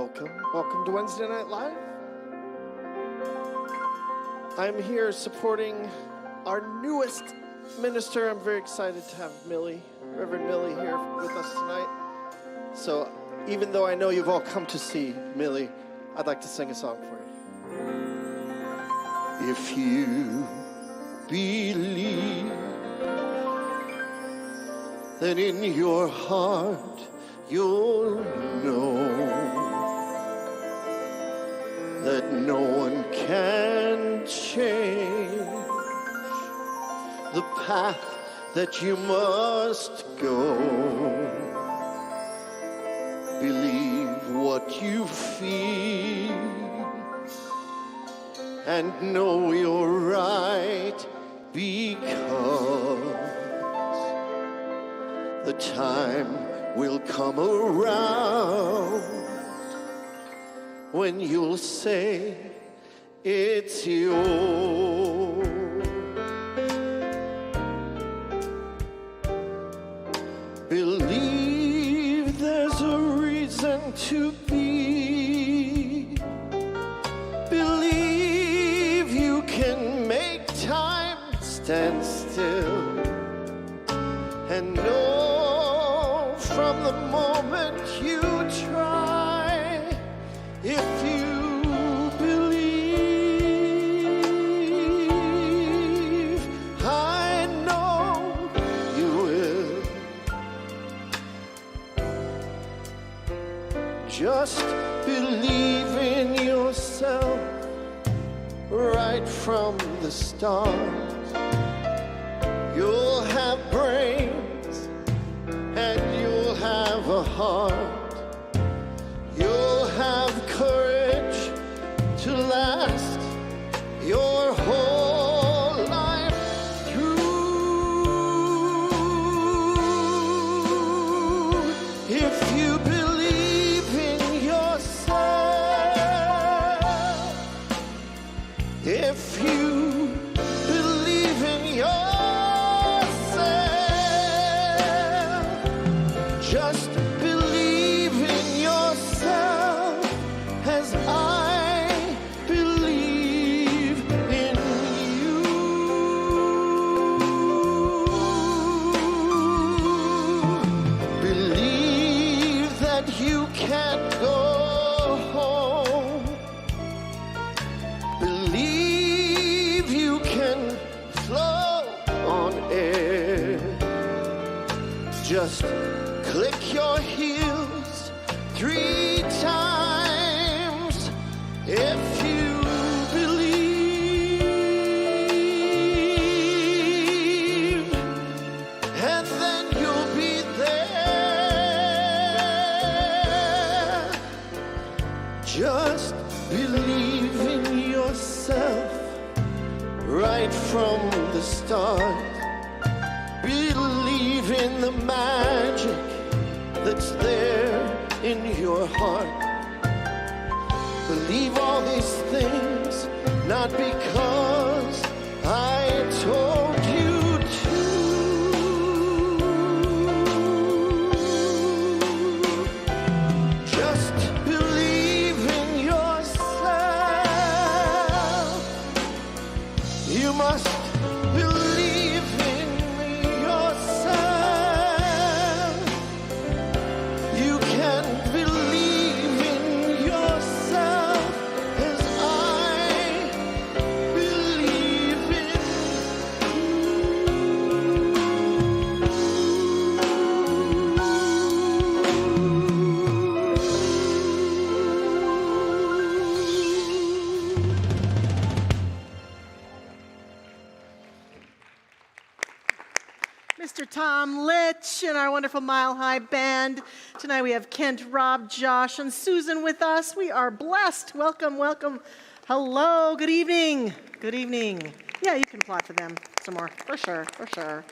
Welcome to Wednesday Night Live. I'm here supporting our newest minister. I'm very excited to have Reverend Millie here with us tonight. So even though I know you've all come to see Millie, I'd like to sing a song for you. If you believe that in your heart you'll know that no one can change the path that you must go. Believe what you feel and know you're right, because the time will come around when you'll say it's yours. Believe there's a reason to be. Believe you can make time stand still, and know from the moment you try, if you believe, I know you will. Just believe in yourself right from the start. You'll have brains and you'll have a heart. You'll have courage to last your whole life through. If you believe in yourself, if you believe in yourself, just believe in yourself as I believe in you. Believe that you can't go home. Believe you can float on air. Just click your heels 3 times if you believe, and then you'll be there. Just believe in yourself right from the start. Believe in the magic that's there in your heart. Believe all these things, not because I told you to. Just believe in yourself. You must believe in yourself. You can believe in yourself as I believe in Mr. Tom Litch and our wonderful Mile High Band. Tonight we have Kent, Rob, Josh, and Susan with us. We are blessed. Welcome, welcome. Hello, good evening. Good evening. Yeah, you can applaud for them some more, for sure, for sure.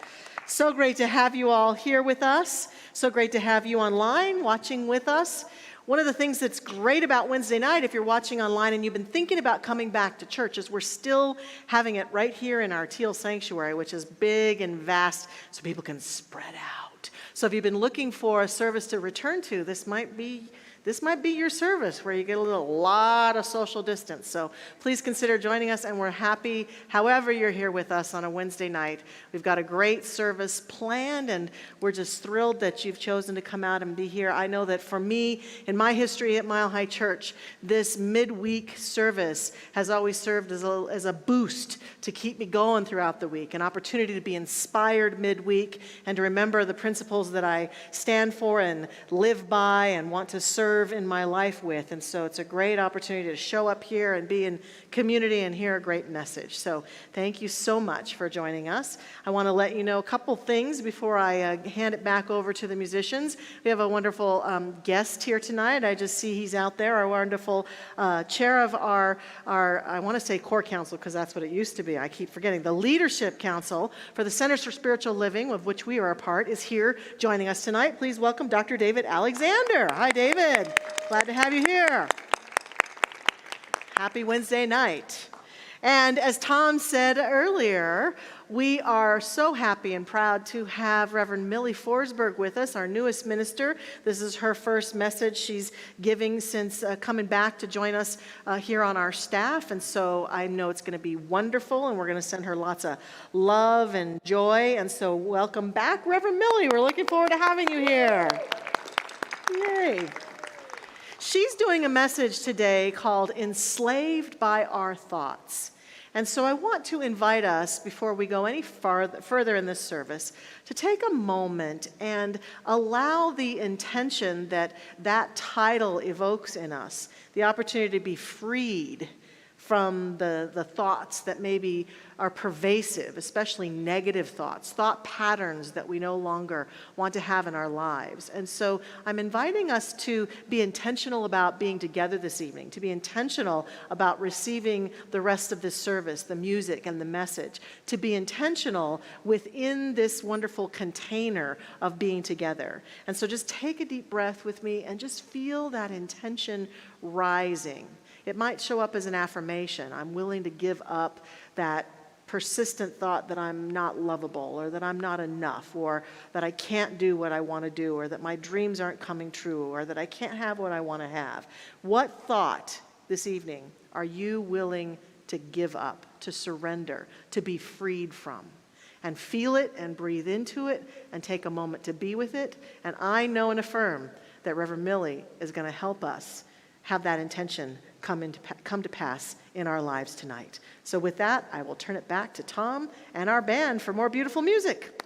So great to have you all here with us. So great to have you online watching with us. One of the things that's great about Wednesday night, if you're watching online and you've been thinking about coming back to church, is we're still having it right here in our Teal Sanctuary, which is big and vast, so people can spread out. So if you've been looking for a service to return to, this might be this might be your service where you get a lot of social distance. So please consider joining us, and we're happy however you're here with us on a Wednesday night. We've got a great service planned, and we're just thrilled that you've chosen to come out and be here. I know that for me, in my history at Mile High Church, this midweek service has always served as a boost to keep me going throughout the week, an opportunity to be inspired midweek and to remember the principles that I stand for and live by and want to serve in my life with. And so it's a great opportunity to show up here and be in community and hear a great message. So thank you so much for joining us. I want to let you know a couple things before I hand it back over to the musicians. We have a wonderful guest here tonight. I just see he's out there, our wonderful chair of our I want to say core council because that's what it used to be. I keep forgetting. The Leadership Council for the Centers for Spiritual Living, of which we are a part, is here joining us tonight. Please welcome Dr. David Alexander. Hi, David. Glad to have you here. Happy Wednesday night. And as Tom said earlier, we are so happy and proud to have Reverend Millie Forsberg with us, our newest minister. This is her first message she's giving since coming back to join us here on our staff. And so I know it's going to be wonderful, and we're going to send her lots of love and joy. And so welcome back, Reverend Millie. We're looking forward to having you here. Yay. She's doing a message today called Enslaved by Our Thoughts. And so I want to invite us, before we go any further in this service, to take a moment and allow the intention that that title evokes in us, the opportunity to be freed from the thoughts that maybe are pervasive, especially negative thoughts, thought patterns that we no longer want to have in our lives. And so I'm inviting us to be intentional about being together this evening, to be intentional about receiving the rest of this service, the music and the message, to be intentional within this wonderful container of being together. And so just take a deep breath with me and just feel that intention rising. It might show up as an affirmation. I'm willing to give up that persistent thought that I'm not lovable, or that I'm not enough, or that I can't do what I want to do, or that my dreams aren't coming true, or that I can't have what I want to have. What thought this evening are you willing to give up, to surrender, to be freed from? And feel it and breathe into it and take a moment to be with it. And I know and affirm that Reverend Millie is going to help us have that intention come to pass in our lives tonight. So with that, I will turn it back to Tom and our band for more beautiful music.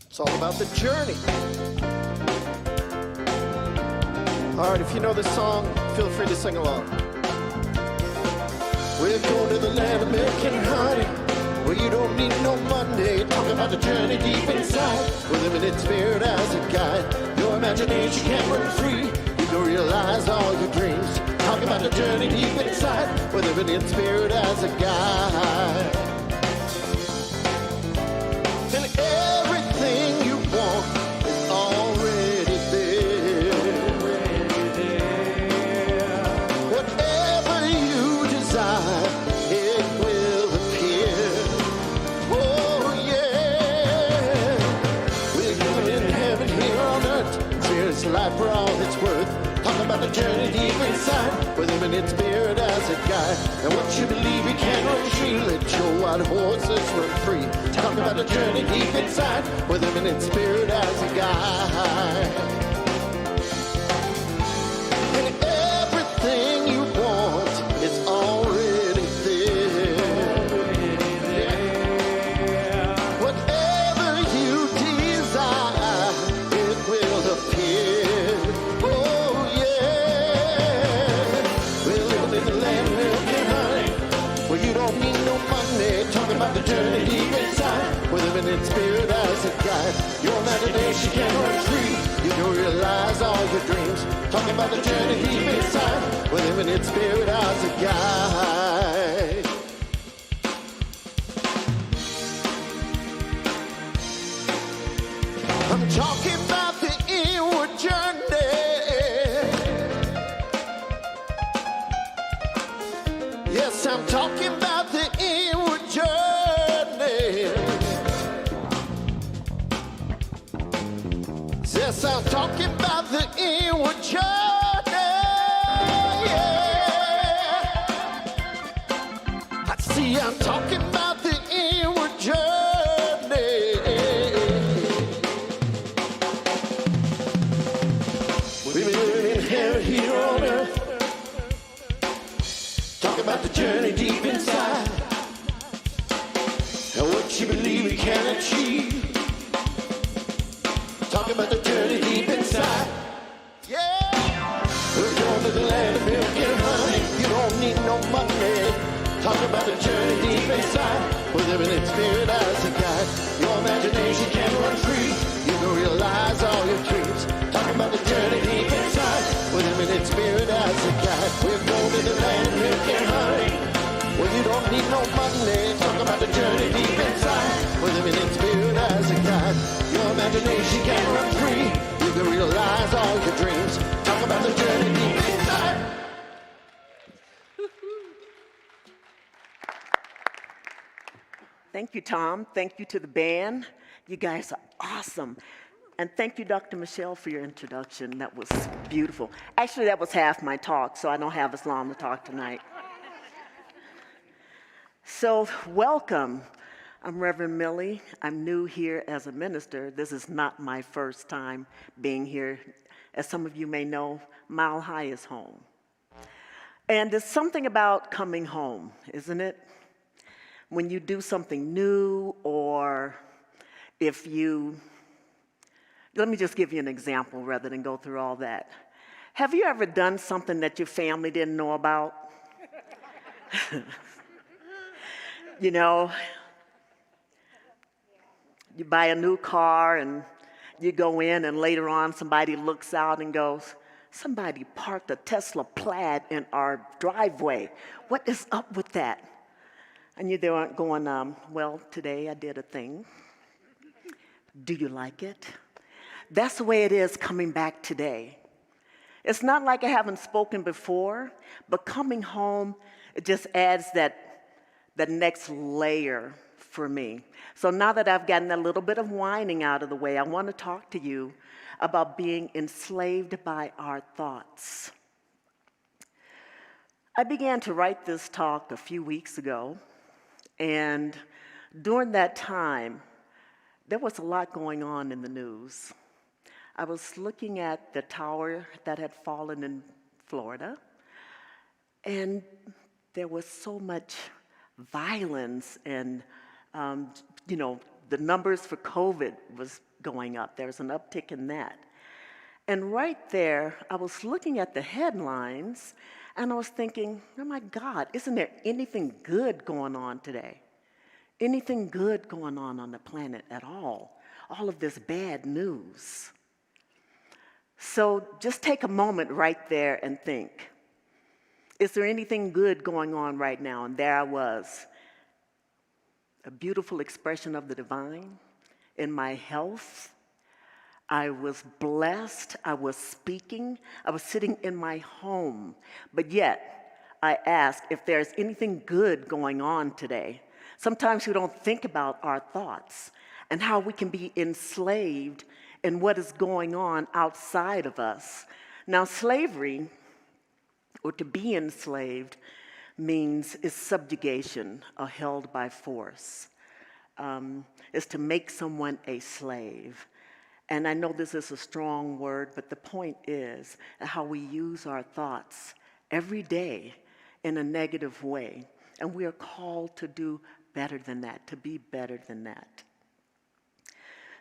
It's all about the journey. All right, if you know this song, feel free to sing along. We're going to the land of milk and honey, where you don't need no Monday. Talking about the journey deep inside, with a limited spirit as a guide. Your imagination can't run free. You don't realize all your dreams. Talking about the journey deep inside, with a limited spirit as a guide. And everything you want is already there. Whatever you desire, it will appear. Oh yeah, we're living in heaven here on earth. Serious life for all it's worth. Talking about the journey deep inside, with him in its spirit as a guide. And what you believe you can run free, let your wild horses run free. Talking about the journey deep inside, with him in its spirit as a guide. And everything you want is already there. Whatever you desire, it will appear. Oh yeah, we're living in the land of milk and honey, where you don't need no money. Talking about the journey deep inside, with him in its spirit as a guide. Your imagination can run free. You don't realize all your dreams. Talking about the journey deep inside, with him in its spirit as a guide. I'm talking about the inward journey. Yes, I'm talking about the inward journey. Yes, I'm talking about the inward journey. Yeah. I see, I'm talking about the inward journey. We've been living in heaven here on earth. Talking about the journey deep inside. And what you believe you can achieve. Talking about the journey deep inside. Yeah. We're going to the land of milk and honey. You don't need no money. Talking about the journey deep inside. We're living in spirit as a guide. Your imagination can run free. You can realize all your dreams. Talking about the journey deep inside. We're living in spirit as a guide. We're going to the land of milk and honey. Well, you don't need no money. Talk about the journey deep inside. We're living in spirit as a guide. Your imagination can run free. You can realize all your dreams. Talk about the journey deep inside. Thank you, Tom. Thank you to the band. You guys are awesome. And thank you, Dr. Michelle, for your introduction. That was beautiful. Actually, that was half my talk, so I don't have as long to talk tonight. So, welcome. I'm Reverend Millie. I'm new here as a minister. This is not my first time being here. As some of you may know, Mile High is home. And there's something about coming home, isn't it? When you do something new, or if you, let me just give you an example rather than go through all that. Have you ever done something that your family didn't know about? You know, you buy a new car and you go in and later on somebody looks out and goes, somebody parked a Tesla Plaid in our driveway. What is up with that? And you're there going, well, today I did a thing. Do you like it? That's the way it is coming back today. It's not like I haven't spoken before, but coming home, it just adds that next layer for me. So now that I've gotten a little bit of whining out of the way, I want to talk to you about being enslaved by our thoughts. I began to write this talk a few weeks ago, and during that time, there was a lot going on in the news. I was looking at the tower that had fallen in Florida, and there was so much violence, and the numbers for COVID was going up. There was an uptick in that. And right there, I was looking at the headlines, and I was thinking, oh my God, isn't there anything good going on today? Anything good going on the planet at all? All of this bad news. So just take a moment right there and think, is there anything good going on right now? And there I was, a beautiful expression of the divine in my health. I was blessed. I was speaking. I was sitting in my home. But yet, I asked if there's anything good going on today. Sometimes we don't think about our thoughts and how we can be enslaved in what is going on outside of us. Now, slavery, or to be enslaved, means is subjugation or held by force. Is to make someone a slave. And I know this is a strong word, but the point is how we use our thoughts every day in a negative way. And we are called to do better than that, to be better than that.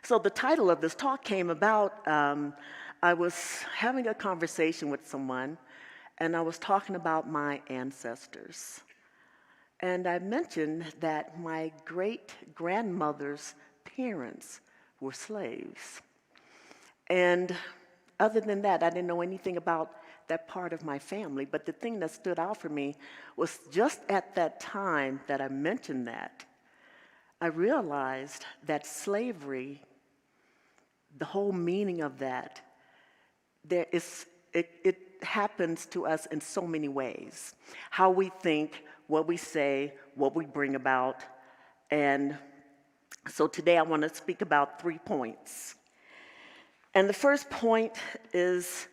So the title of this talk came about, I was having a conversation with someone, and I was talking about my ancestors. And I mentioned that my great-grandmother's parents were slaves. And other than that, I didn't know anything about that part of my family. But the thing that stood out for me was just at that time that I mentioned that, I realized that slavery, the whole meaning of that, it happens to us in so many ways. How we think, what we say, what we bring about. And so today I want to speak about 3 points. And the first point is,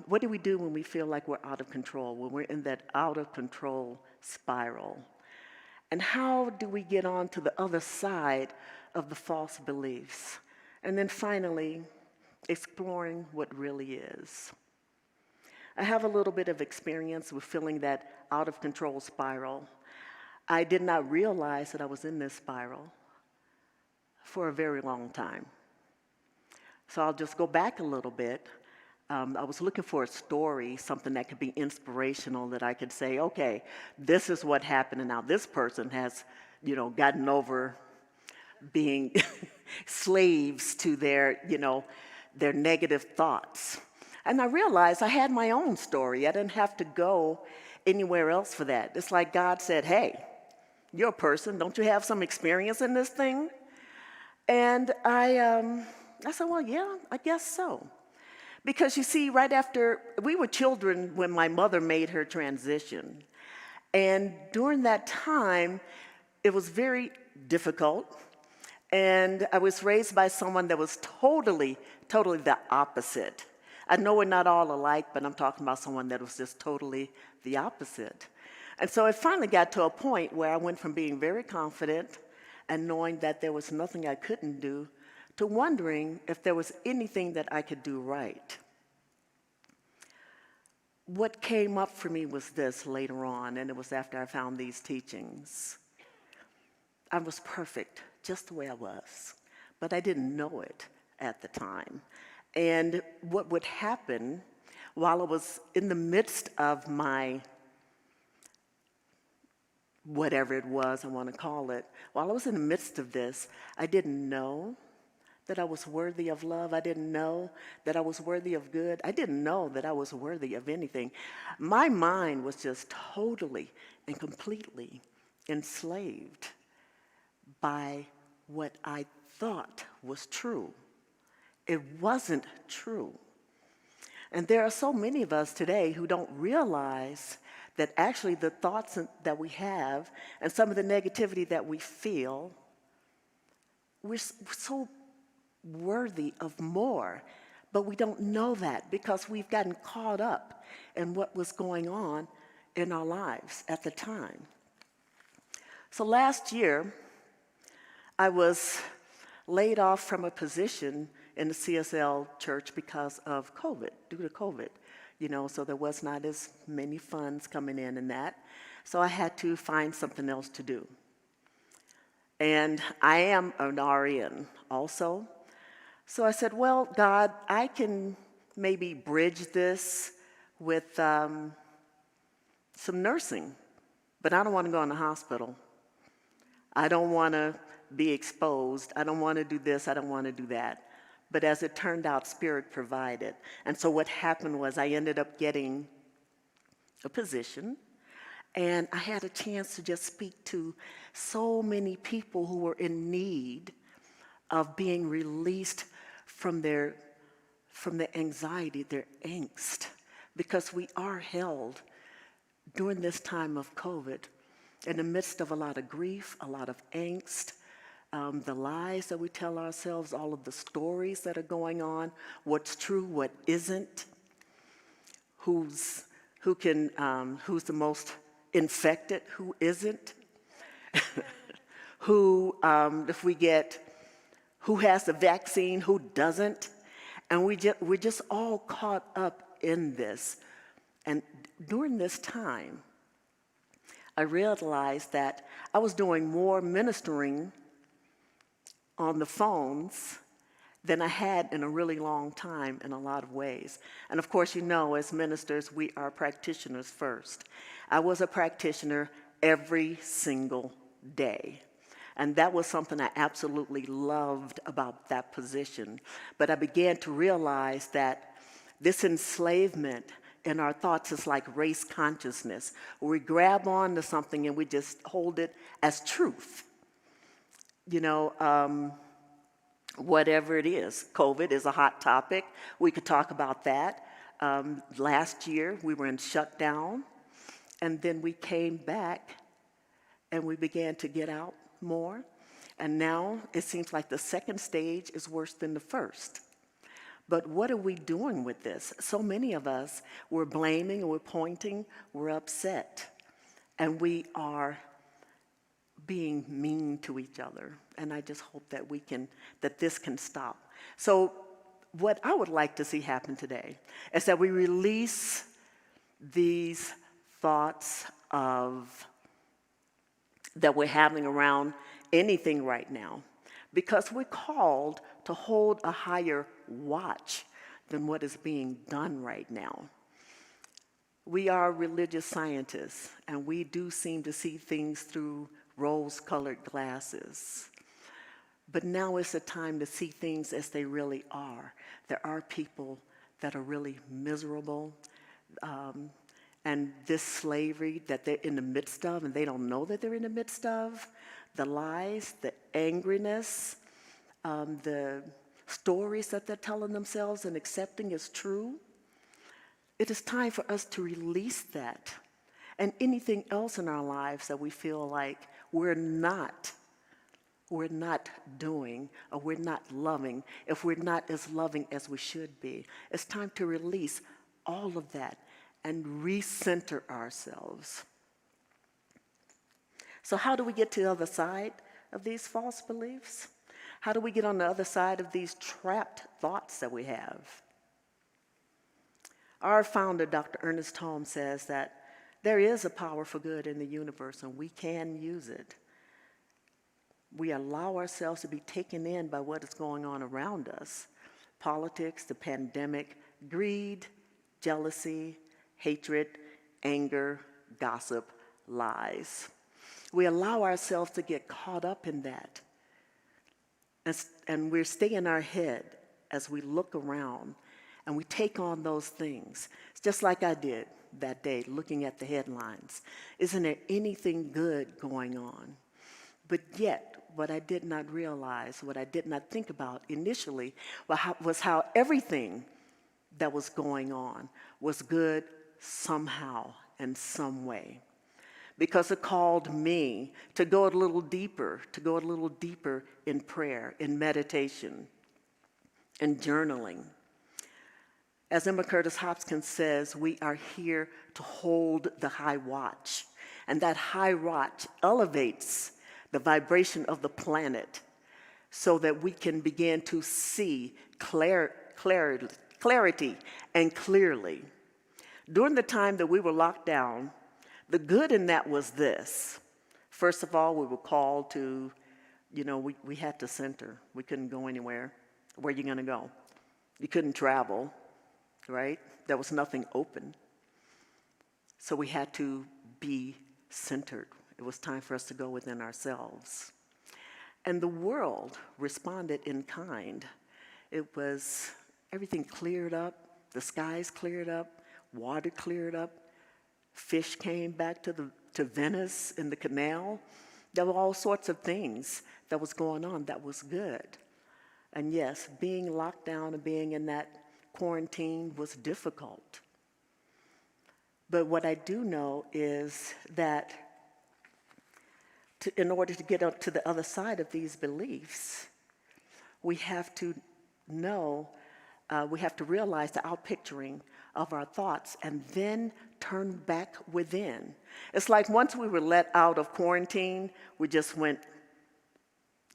what do we do when we feel like we're out of control, when we're in that out of control spiral? And how do we get on to the other side of the false beliefs? And then finally, exploring what really is. I have a little bit of experience with feeling that out of control spiral. I did not realize that I was in this spiral for a very long time. So I'll just go back a little bit. I was looking for a story, something that could be inspirational, that I could say, okay, this is what happened, and now this person has, gotten over being slaves to their negative thoughts. And I realized I had my own story. I didn't have to go anywhere else for that. It's like God said, hey, you're a person. Don't you have some experience in this thing? And I said, well, yeah, I guess so. Because you see, right after, we were children when my mother made her transition. And during that time, it was very difficult. And I was raised by someone that was totally the opposite. I know we're not all alike, but I'm talking about someone that was just totally the opposite. And so it finally got to a point where I went from being very confident and knowing that there was nothing I couldn't do to wondering if there was anything that I could do right. What came up for me was this later on, and it was after I found these teachings. I was perfect, just the way I was, but I didn't know it at the time. And what would happen while I was in the midst of my, whatever it was I want to call it, while I was in the midst of this, I didn't know that I was worthy of love. I didn't know that I was worthy of good. I didn't know that I was worthy of anything. My mind was just totally and completely enslaved by what I thought was true. It wasn't true. And there are so many of us today who don't realize that actually the thoughts that we have and some of the negativity that we feel, we're so worthy of more, but we don't know that because we've gotten caught up in what was going on in our lives at the time. So last year, I was laid off from a position in the CSL church because of COVID, due to COVID. So there was not as many funds coming in and that. So I had to find something else to do. And I am an RN also. So I said, well, God, I can maybe bridge this with some nursing, but I don't want to go in the hospital. I don't want to be exposed. I don't want to do this. I don't want to do that. But as it turned out, Spirit provided. And so what happened was I ended up getting a position, and I had a chance to just speak to so many people who were in need of being released from the anxiety, their angst, because we are held during this time of COVID in the midst of a lot of grief, a lot of angst, the lies that we tell ourselves, all of the stories that are going on, what's true, what isn't, who's the most infected, who isn't, who has the vaccine, who doesn't, and we're just all caught up in this. And during this time, I realized that I was doing more ministering on the phones than I had in a really long time in a lot of ways. And of course, as ministers, we are practitioners first. I was a practitioner every single day. And that was something I absolutely loved about that position. But I began to realize that this enslavement in our thoughts is like race consciousness, where we grab on to something and we just hold it as truth. Whatever it is. COVID is a hot topic. We could talk about that. Last year, we were in shutdown, and then we came back, and we began to get out more. And now, it seems like the second stage is worse than the first. But what are we doing with this? So many of us, we're blaming, we're pointing, we're upset, and we are being mean to each other. And I just hope that that this can stop. So what I would like to see happen today is that we release these thoughts that we're having around anything right now, because we're called to hold a higher watch than what is being done right now. We are religious scientists, and we do seem to see things through rose-colored glasses. But now is the time to see things as they really are. There are people that are really miserable, and this slavery that they're in the midst of, and they don't know that they're in the midst of, the lies, the angriness, the stories that they're telling themselves and accepting as true. It is time for us to release that and anything else in our lives that we feel like we're not doing, or we're not loving, if we're not as loving as we should be. It's time to release all of that and recenter ourselves. So how do we get to the other side of these false beliefs? How do we get on the other side of these trapped thoughts that we have? Our founder, Dr. Ernest Holmes, says that there is a power for good in the universe, and we can use it. We allow ourselves to be taken in by what is going on around us: politics, the pandemic, greed, jealousy, hatred, anger, gossip, lies. We allow ourselves to get caught up in that. And we stay in our head as we look around and we take on those things. It's just like I did that day, looking at the headlines. Isn't there anything good going on? But yet, what I did not realize, what I did not think about initially, was how everything that was going on was good somehow and some way. Because it called me to go a little deeper in prayer, in meditation, in journaling. As Emma Curtis Hopkins says, we are here to hold the high watch. And that high watch elevates the vibration of the planet so that we can begin to see clarity and clearly. During the time that we were locked down, the good in that was this. First of all, we were called to, we had to center. We couldn't go anywhere. Where are you going to go? You couldn't travel, right? There was nothing open. So we had to be centered. It was time for us to go within ourselves. And the world responded in kind. It was everything cleared up, the skies cleared up, water cleared up, fish came back to Venice in the canal. There were all sorts of things that was going on that was good. And yes, being locked down and being in that quarantine was difficult. But what I do know is that in order to get up to the other side of these beliefs, we have to realize the outpicturing of our thoughts and then turn back within. It's like once we were let out of quarantine, we just went,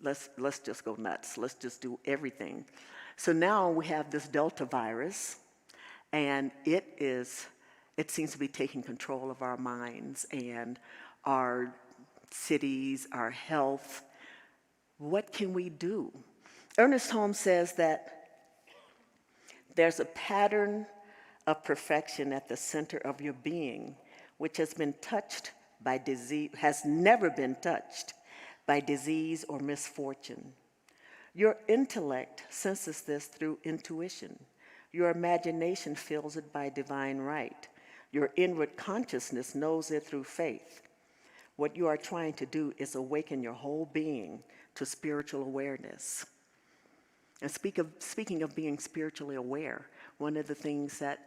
let's just go nuts. Let's just do everything. So now we have this Delta virus, and it seems to be taking control of our minds and our cities, our health. What can we do? Ernest Holmes says that there's a pattern of perfection at the center of your being, which has never been touched by disease or misfortune. Your intellect senses this through intuition. Your imagination feels it by divine right. Your inward consciousness knows it through faith. What you are trying to do is awaken your whole being to spiritual awareness. And speaking of being spiritually aware, one of the things that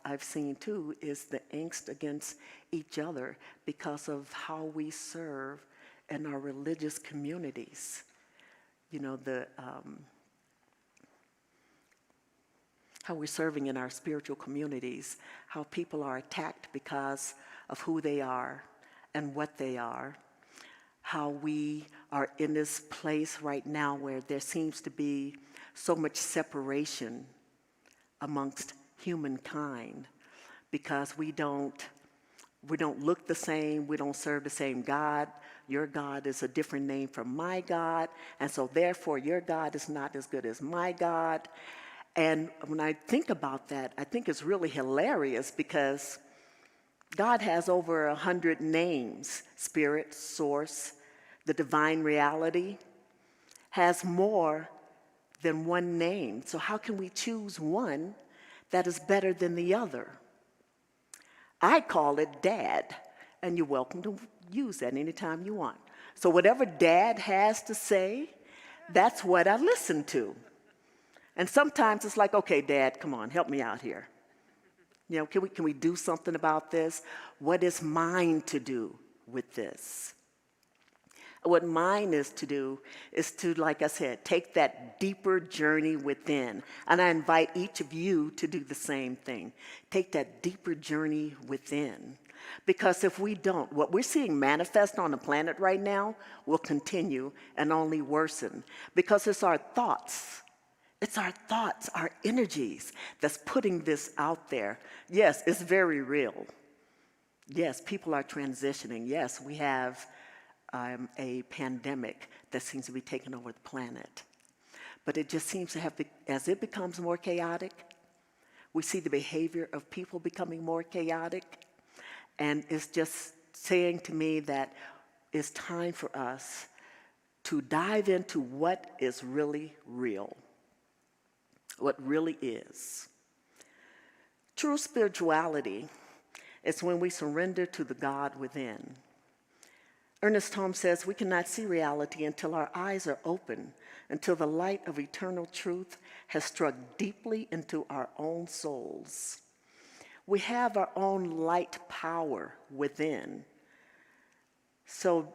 I've seen too is the angst against each other because of how we serve in our religious communities. how we're serving in our spiritual communities, how people are attacked because of who they are and what they are, how we are in this place right now where there seems to be so much separation amongst humankind because we don't look the same, we don't serve the same God. Your God is a different name from my God, and so therefore your God is not as good as my God. And when I think about that, I think it's really hilarious because God has over 100 names. Spirit, source, the divine reality has more than one name. So how can we choose one that is better than the other? I call it Dad, and you're welcome to use that anytime you want. So whatever Dad has to say, that's what I listen to. And sometimes it's like, okay, Dad, come on, help me out here. You know, can we do something about this? What is mine to do with this? What mine is to do is to, like I said, take that deeper journey within. And I invite each of you to do the same thing. Take that deeper journey within. Because if we don't, what we're seeing manifest on the planet right now will continue and only worsen. Because it's our thoughts. It's our thoughts, our energies that's putting this out there. Yes, it's very real. Yes, people are transitioning. Yes, we have a pandemic that seems to be taking over the planet. But it just seems to have, as it becomes more chaotic, we see the behavior of people becoming more chaotic. And it's just saying to me that it's time for us to dive into what is really real, what really is. True spirituality is when we surrender to the God within. Ernest Holmes says we cannot see reality until our eyes are open, until the light of eternal truth has struck deeply into our own souls. We have our own light power within. So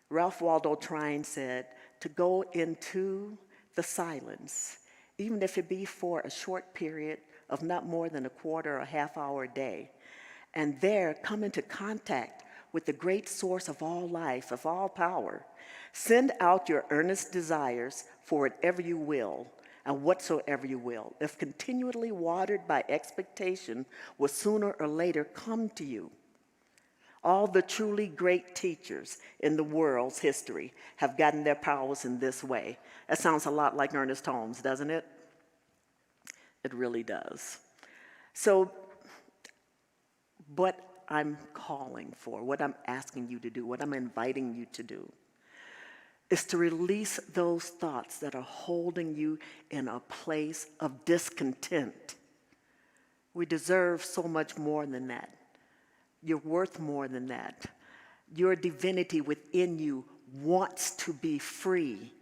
Ralph Waldo Trine said, to go into the silence, even if it be for a short period of not more than a quarter or a half hour a day, and there come into contact with the great source of all life, of all power. Send out your earnest desires for whatever you will and whatsoever you will, if continually watered by expectation, will sooner or later come to you. All the truly great teachers in the world's history have gotten their powers in this way. That sounds a lot like Ernest Holmes, doesn't it? It really does. So, what I'm calling for, what I'm asking you to do, what I'm inviting you to do, is to release those thoughts that are holding you in a place of discontent. We deserve so much more than that. You're worth more than that. Your divinity within you wants to be free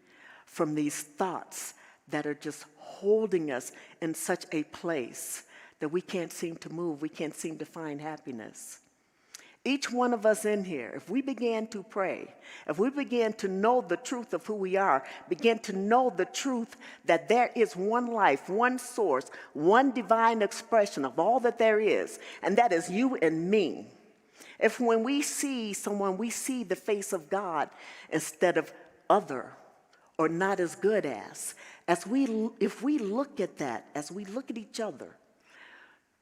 from these thoughts that are just holding us in such a place that we can't seem to move, we can't seem to find happiness. Each one of us in here, if we began to pray, if we began to know the truth of who we are, begin to know the truth that there is one life, one source, one divine expression of all that there is, and that is you and me. If when we see someone, we see the face of God instead of other or not as good as if we look at that, as we look at each other,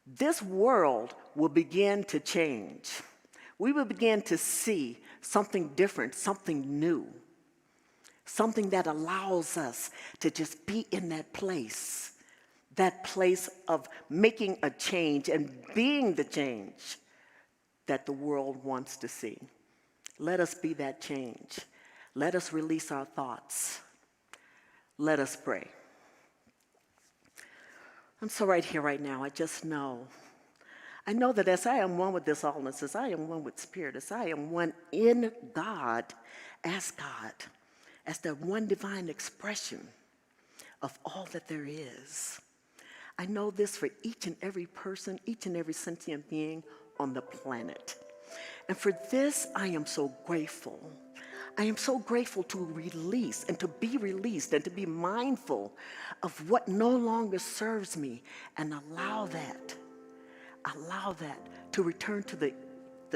this world will begin to change. We will begin to see something different, something new, something that allows us to just be in that place of making a change and being the change that the world wants to see. Let us be that change. Let us release our thoughts. Let us pray. I'm so right here, right now, I just know. I know that as I am one with this allness, as I am one with Spirit, as I am one in God, as that one divine expression of all that there is. I know this for each and every person, each and every sentient being on the planet. And for this, I am so grateful. I am so grateful to release and to be released and to be mindful of what no longer serves me and allow that to return to the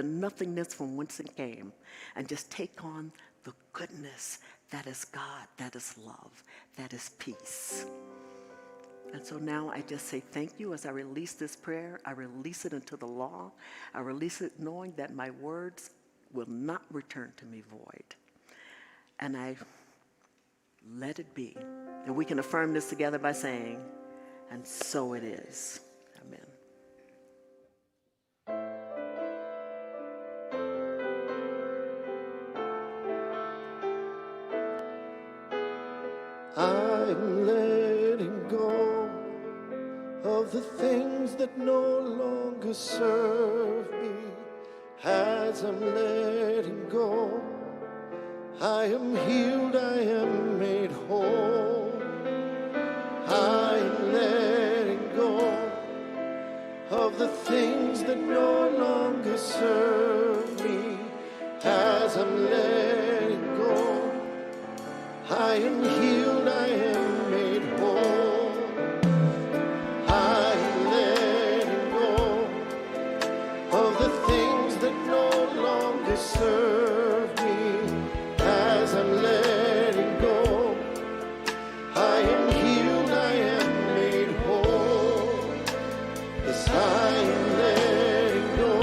nothingness from whence it came and just take on the goodness that is God, that is love, that is peace. And so now I just say thank you as I release this prayer. I release it into the law. I release it knowing that my words will not return to me void. And I let it be. And we can affirm this together by saying, and so it is. Amen. I'm letting go of the things that no longer serve me. As I'm letting go, I am healed, I am made whole. I'm letting go of the things that no longer serve me. As I'm letting go, I am healed, I am made whole. I'm letting go of the things that no longer serve me. As I'm letting go, I am healed, I am made whole. Yes, I am letting go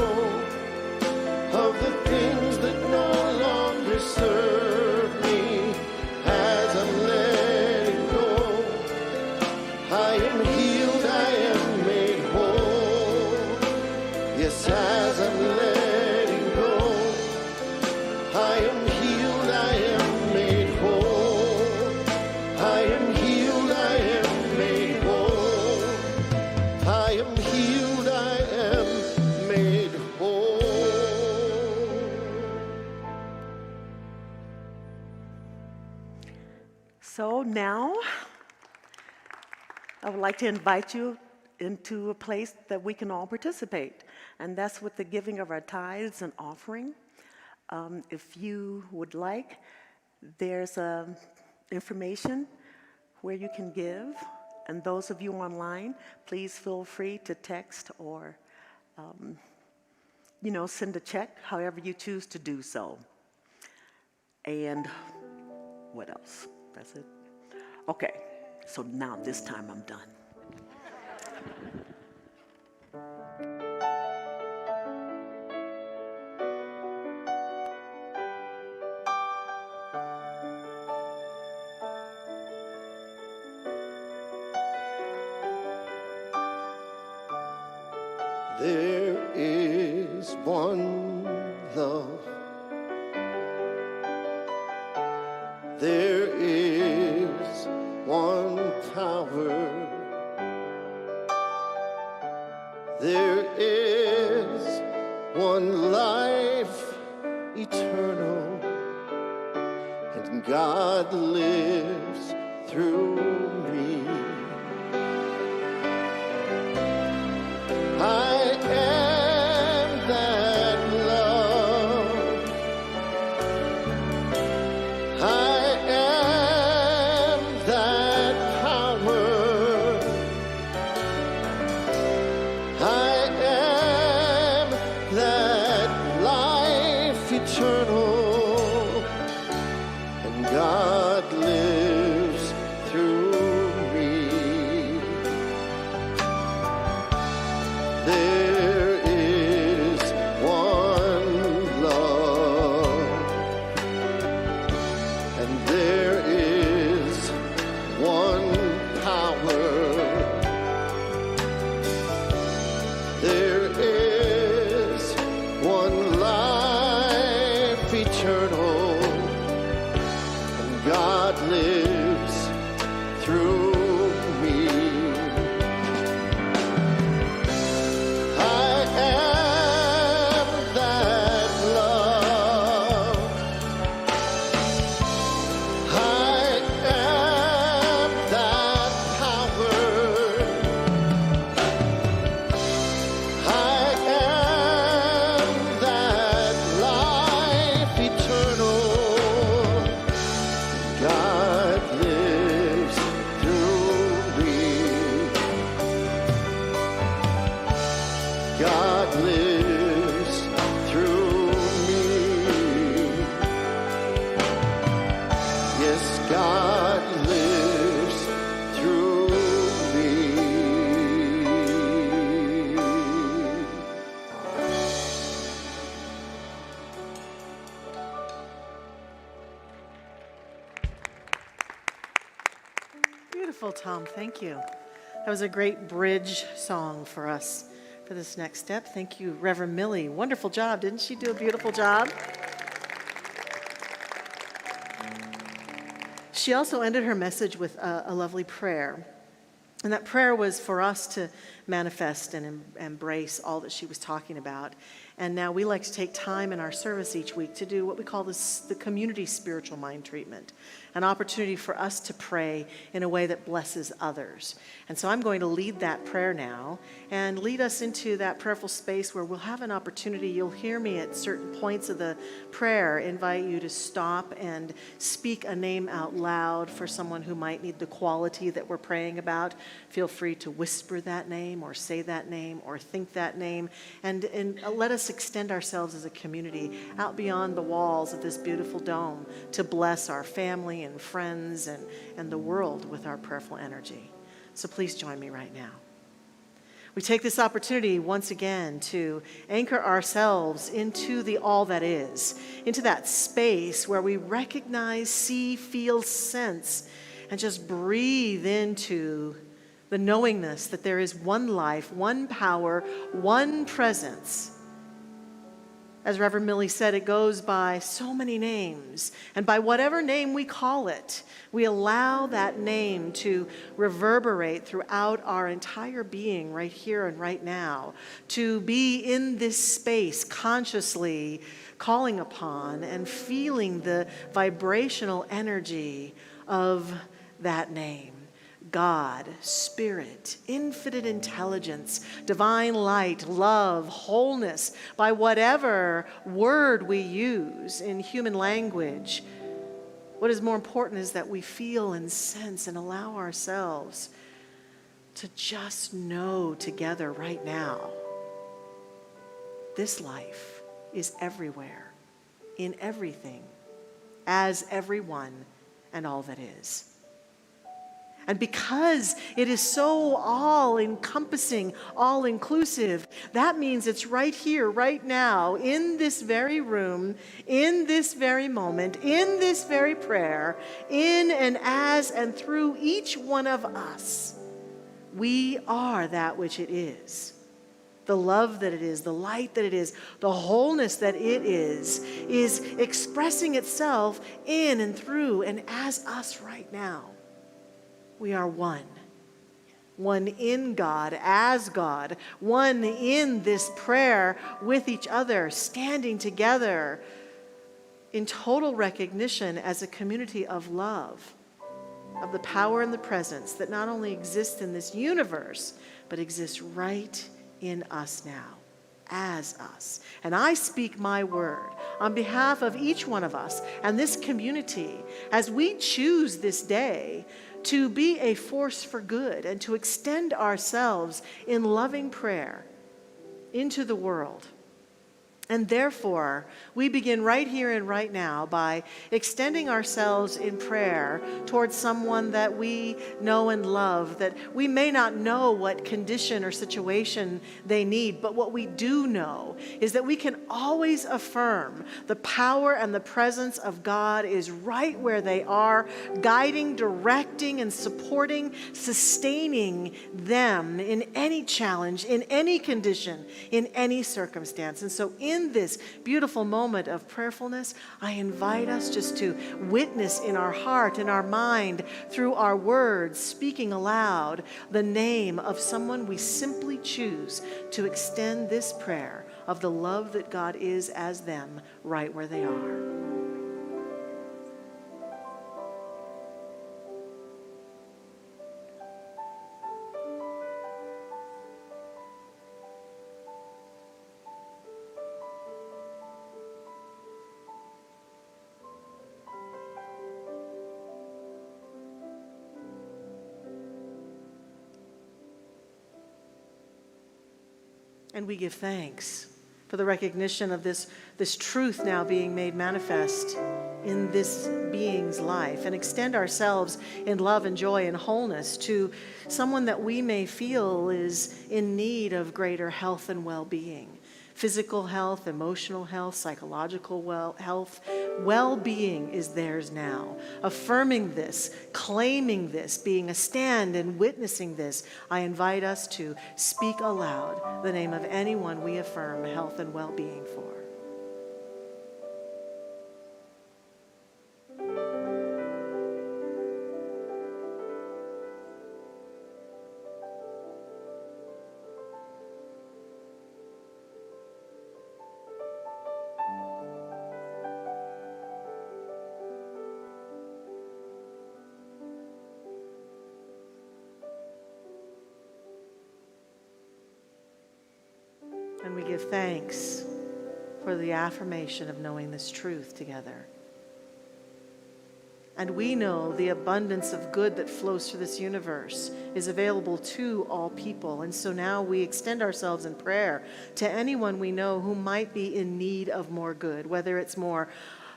of the things that no longer serve me. As I'm letting go, I am healed, I am made whole. Yes, as I'm letting go, I am healed, I am made whole. I am healed, I am made whole. I am healed, I am made whole. So now, I would like to invite you into a place that we can all participate, and that's with the giving of our tithes and offering. If you would like, there's information where you can give, and those of you online, please feel free to text or, send a check, however you choose to do so. And what else? That's it? Okay, so now this time I'm done. There is one love. There is one power. There is one life eternal. And God lives through me. I am that love. I am that power. I am that life eternal. And God lives through me. There is one love, and there is one power. There is one life eternal, and God lives through me. I am that love. I am that power. I am that life eternal. this God lives through me. Beautiful, Tom. Thank you. That was a great bridge song for us for this next step. Thank you, Reverend Millie. Wonderful job. Didn't she do a beautiful job? She also ended her message with a lovely prayer. And that prayer was for us to manifest and embrace all that she was talking about. And now we like to take time in our service each week to do what we call the community spiritual mind treatment, an opportunity for us to pray in a way that blesses others. And so I'm going to lead that prayer now and lead us into that prayerful space where we'll have an opportunity. You'll hear me at certain points of the prayer invite you to stop and speak a name out loud for someone who might need the quality that we're praying about. Feel free to whisper that name or say that name or think that name, and let us extend ourselves as a community out beyond the walls of this beautiful dome to bless our family and friends and the world with our prayerful energy. So please join me right now. We take this opportunity once again to anchor ourselves into the all that is, into that space where we recognize, see, feel, sense, and just breathe into the knowingness that there is one life, one power, one presence. As Reverend Millie said, it goes by so many names. And by whatever name we call it, we allow that name to reverberate throughout our entire being right here and right now, to be in this space consciously calling upon and feeling the vibrational energy of that name. God, Spirit, infinite intelligence, divine light, love, wholeness, by whatever word we use in human language. What is more important is that we feel and sense and allow ourselves to just know together right now. This life is everywhere, in everything, as everyone and all that is. And because it is so all-encompassing, all-inclusive, that means it's right here, right now, in this very room, in this very moment, in this very prayer, in and as and through each one of us. We are that which it is. The love that it is, the light that it is, the wholeness that it is expressing itself in and through and as us right now. We are one. One in God, as God. One in this prayer with each other, standing together in total recognition as a community of love, of the power and the presence that not only exists in this universe, but exists right in us now, as us. And I speak my word on behalf of each one of us and this community as we choose this day to be a force for good and to extend ourselves in loving prayer into the world. And therefore, we begin right here and right now by extending ourselves in prayer towards someone that we know and love, that we may not know what condition or situation they need, but what we do know is that we can always affirm the power and the presence of God is right where they are, guiding, directing, and supporting, sustaining them in any challenge, in any condition, in any circumstance. And so in this beautiful moment of prayerfulness, I invite us just to witness in our heart, in our mind, through our words, speaking aloud, the name of someone we simply choose to extend this prayer of the love that God is as them right where they are. And we give thanks for the recognition of this truth now being made manifest in this being's life and extend ourselves in love and joy and wholeness to someone that we may feel is in need of greater health and well-being. Physical health, emotional health, psychological health, well-being is theirs now. Affirming this, claiming this, being a stand and witnessing this, I invite us to speak aloud the name of anyone we affirm health and well-being for. And we give thanks for the affirmation of knowing this truth together. And we know the abundance of good that flows through this universe is available to all people. And so now we extend ourselves in prayer to anyone we know who might be in need of more good, whether it's more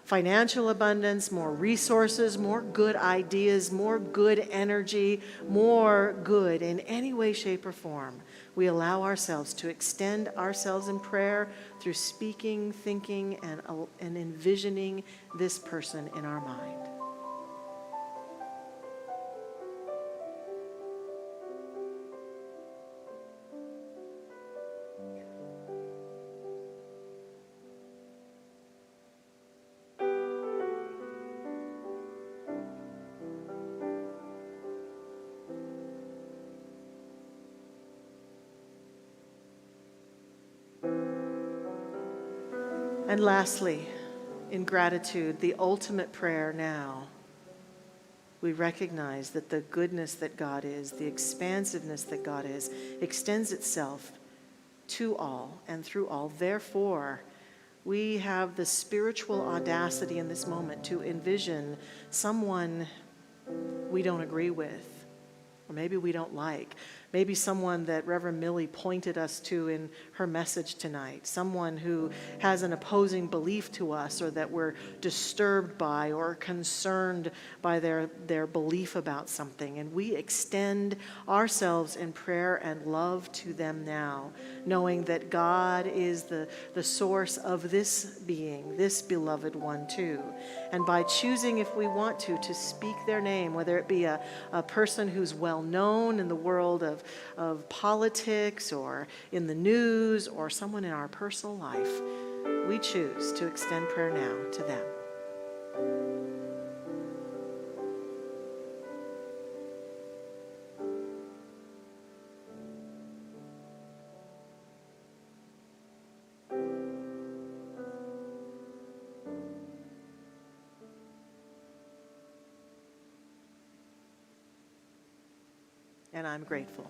financial abundance, more resources, more good ideas, more good energy, more good in any way, shape, or form. We allow ourselves to extend ourselves in prayer through speaking, thinking, and envisioning this person in our mind. And lastly, in gratitude, the ultimate prayer now, we recognize that the goodness that God is, the expansiveness that God is, extends itself to all and through all. Therefore, we have the spiritual audacity in this moment to envision someone we don't agree with, or maybe we don't like. Maybe someone that Reverend Millie pointed us to in her message tonight, someone who has an opposing belief to us or that we're disturbed by or concerned by their belief about something. And we extend ourselves in prayer and love to them now, knowing that God is the source of this being, this beloved one too. And by choosing, if we want to speak their name, whether it be a person who's well known in the world of politics or in the news or someone in our personal life, we choose to extend prayer now to them. And I'm grateful.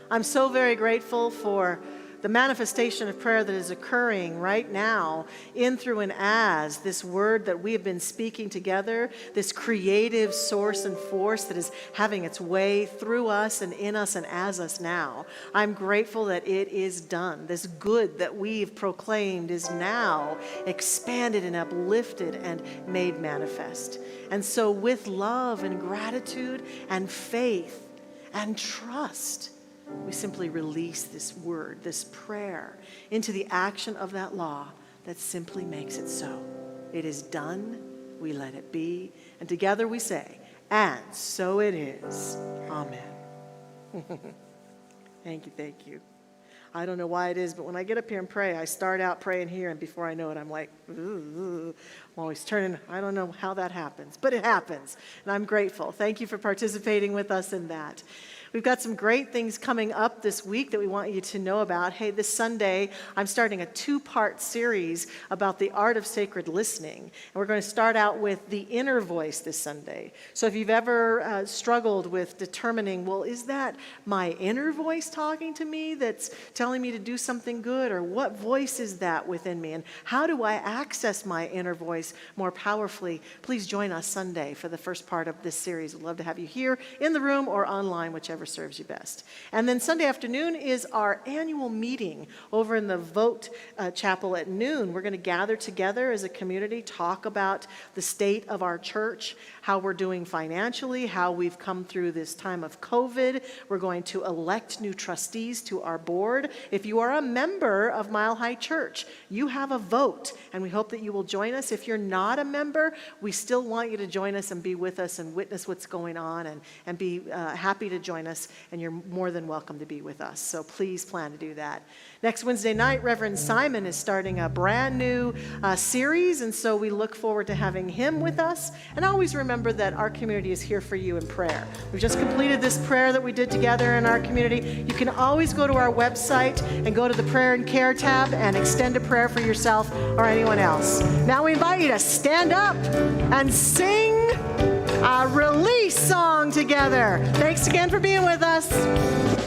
I'm so very grateful for the manifestation of prayer that is occurring right now in, through, and as this word that we have been speaking together, this creative source and force that is having its way through us and in us and as us now. I'm grateful that it is done. This good that we've proclaimed is now expanded and uplifted and made manifest. And so with love and gratitude and faith and trust, we simply release this word, this prayer, into the action of that law that simply makes it so. It is done. We let it be. And together we say, and so it is. Amen. Thank you, thank you. I don't know why it is, but when I get up here and pray, I start out praying here, and before I know it, I'm like, ooh. I'm always turning. I don't know how that happens, but it happens, and I'm grateful. Thank you for participating with us in that. We've got some great things coming up this week that we want you to know about. Hey, this Sunday, I'm starting a 2-part series about the art of sacred listening. And we're going to start out with the inner voice this Sunday. So if you've ever struggled with determining, well, is that my inner voice talking to me that's telling me to do something good? Or what voice is that within me? And how do I access my inner voice more powerfully? Please join us Sunday for the first part of this series. We'd love to have you here in the room or online, whichever whatever serves you best. And then Sunday afternoon is our annual meeting over in the Vote Chapel at noon. We're going to gather together as a community, talk about the state of our church, how we're doing financially, how we've come through this time of COVID. We're going to elect new trustees to our board. If you are a member of Mile High Church, you have a vote, and we hope that you will join us. If you're not a member, we still want you to join us and be with us and witness what's going on and be happy to join us, and you're more than welcome to be with us. So please plan to do that. Next Wednesday night, Reverend Simon is starting a brand new series, and so we look forward to having him with us. And always remember that our community is here for you in prayer. We've just completed this prayer that we did together in our community. You can always go to our website and go to the prayer and care tab and extend a prayer for yourself or anyone else. Now we invite you to stand up and sing a release song together. Thanks again for being with us.